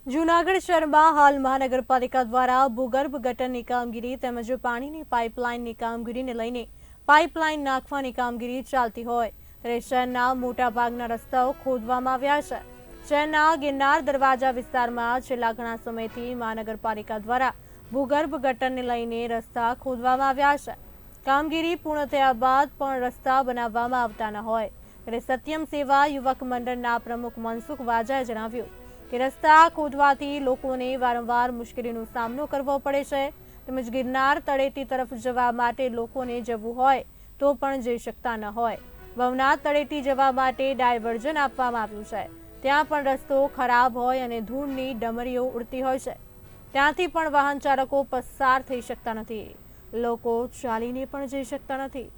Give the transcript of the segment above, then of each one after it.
જૂનાગઢ શહેરમાં હાલ મહાનગરપાલિકા દ્વારા ભૂગર્ભ ગટરની કામગીરી તેમજ પાણીની પાઇપલાઇનની કામગીરીને લઈને પાઇપલાઇન નાખવાની કામગીરી ચાલતી હોય ત્યારે શહેરના મોટાભાગના રસ્તાઓ ખોદવામાં આવ્યા છે। શહેરના ગિરનાર દરવાજા વિસ્તારમાં છેલ્લા ઘણા સમયથી મહાનગરપાલિકા દ્વારા ભૂગર્ભ ગટરને લઈને રસ્તા ખોદવામાં આવ્યા છે। કામગીરી પૂર્ણ થયા બાદ પણ રસ્તા બનાવવામાં આવતા ન હોય ત્યારે સત્યમ સેવા યુવક મંડળના પ્રમુખ મનસુખ વાજાએ જણાવ્યું કે રસ્તા ખોદવાથી લોકોને વારંવાર મુશ્કેલીનો સામનો કરવો પડે છે તેમજ ગિરનાર તળેટી તરફ જવા માટે લોકોને જવું હોય તો પણ જઈ શકતા ન હોય। ભવનાથ તળેટી જવા માટે ડાયવર્ઝન આપવામાં આવ્યું છે, ત્યાં પણ રસ્તો ખરાબ હોય અને ધૂળની ડમરીઓ ઉડતી હોય છે, ત્યાંથી પણ વાહન ચાલકો પસાર થઈ શકતા નથી, લોકો ચાલીને પણ જઈ શકતા નથી।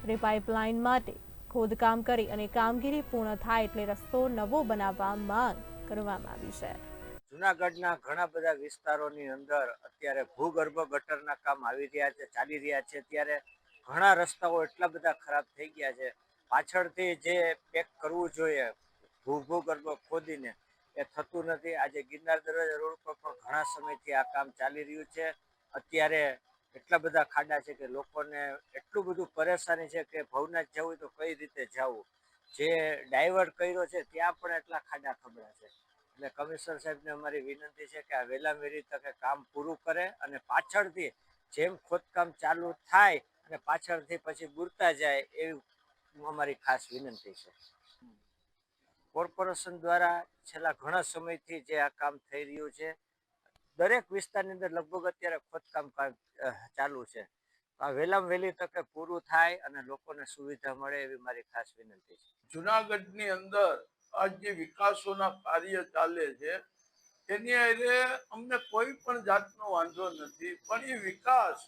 રે પાઇપલાઇન માટે ખોદકામ કરી અને કામગીરી પૂર્ણ થાય એટલે રસ્તો નવો બનાવવા માંગ કરવામાં આવી છે। જૂનાગઢના ઘણા બધા વિસ્તારોની અંદર અત્યારે ભૂગર્ભ ગટરના કામ આવી રહ્યા છે, ચાલી રહ્યા છે। ત્યારે ઘણા રસ્તાઓ એટલા બધા ખરાબ થઈ ગયા છે, પાછળથી જે પેક કરવું જોઈએ ભૂગર્ભ ખોદીને એ થતું નથી। આજે ગિરનાર દરવાજા રોડ પર પણ ઘણા સમયથી આ કામ ચાલી રહ્યું છે। અત્યારે એટલા બધા ખાડા છે કે લોકોને એટલું બધું પરેશાની છે કે ભવનાથ જવું તો કઈ રીતે જવું, જે ડાયવર્ટ કર્યો છે ત્યાં પણ એટલા ખાડા ખબડા છે। એટલે કમિશનર સાહેબને અમારી વિનંતી છે કે આ વહેલામાં વહેલી તકે કામ પૂરું કરે અને પાછળથી જેમ ખોદકામ ચાલુ થાય અને પાછળથી પછી બુરતા જાય એવી અમારી ખાસ વિનંતી છે। કોર્પોરેશન દ્વારા છેલ્લા ઘણા સમયથી જે આ કામ થઈ રહ્યું છે, દરેક વિસ્તારની અંદર લગભગ અત્યારે ખોદકામ ચાલુ છે। આ વહેલામાં વહેલી તકે પૂરું થાય અને લોકોને સુવિધા મળે એવી મારી ખાસ વિનંતી છે। જુનાગઢની અંદર આજ જે વિકાસોના કાર્ય ચાલે છે એની અરે અમને કોઈ પણ જાતનો વાંધો નથી, પણ એ વિકાસ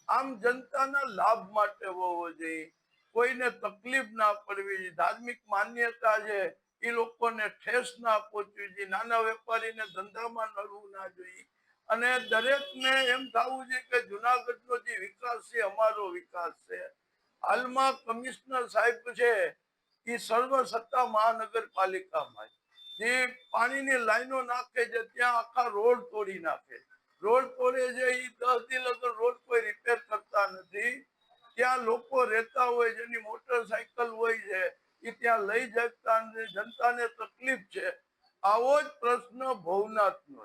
આમ જનતાના લાભ માટે હોવો જોઈએ, કોઈને તકલીફ ના પડવી, ધાર્મિક માન્યતા છે એ લોકોને ઠેસ ના પહોંચવી જોઈએ, નાના વેપારીને ધંધામાં નડવું ના જોઈએ અને દરેકને એમ થવું જોઈએ કે જુનાગઢનો જે વિકાસ છે અમારો વિકાસ છે। હાલમાં કમિશનર સાહેબ છે એ સર્વ સત્તા મહાનગરપાલિકામાં જે પાણીની લાઈનો નાખે છે ત્યાં આખા રોડ તોડી નાખે, રોડ તોડે છે એ 10 દી લગન રોડ કોઈ રિપેર કરતા નથી। ત્યાં લોકો રહેતા હોય જેની મોટરસાયકલ હોય છે એ ત્યાં લઈ જતા જનતાને તકલીફ છે। આવો જ પ્રશ્ન ભવનાથનો,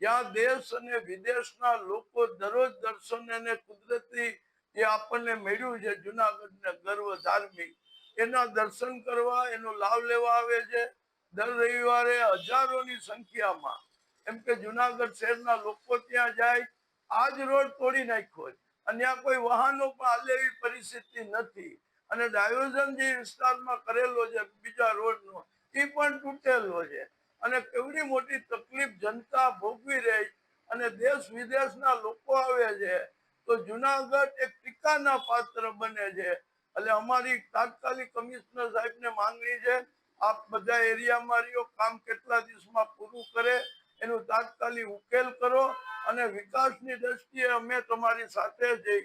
જ્યાં દેશ અને વિદેશના લોકો દરરોજ દર્શન અને કુદરતી જે આપણને મળ્યું છે જુનાગઢને ગર્વ ધાર્મિક, એના દર્શન કરવા એનો લાભ લેવા આવે છે। દર રવિવારે હજારોની સંખ્યામાં એમ કે જુનાગઢ શહેરના લોકો ત્યાં જાય। આજ રોડ તોડી નાખ્યો અને ત્યાં કોઈ વાહનો પણ હાલે એવી પરિસ્થિતિ નથી અને ડાયવર્ઝન જે વિસ્તારમાં કરેલો છે બીજા રોડનો એ પણ તૂટેલો છે અને કેવડી મોટી તકલીફ જનતા ભોગવી રહી અને દેશ વિદેશના લોકો આવે છે તો જુનાગઢ એક ટીકાના પાત્ર બને છે। એટલે અમારી તાત્કાલિક કમિશનર સાહેબને માંગણી છે આપ બધા એરિયામાં રહ્યો, કામ કેટલા દિવસમાં પૂરું કરે એનું તાત્કાલિક ઉકેલ કરો અને વિકાસની દ્રષ્ટિએ અમે તમારી સાથે જઈ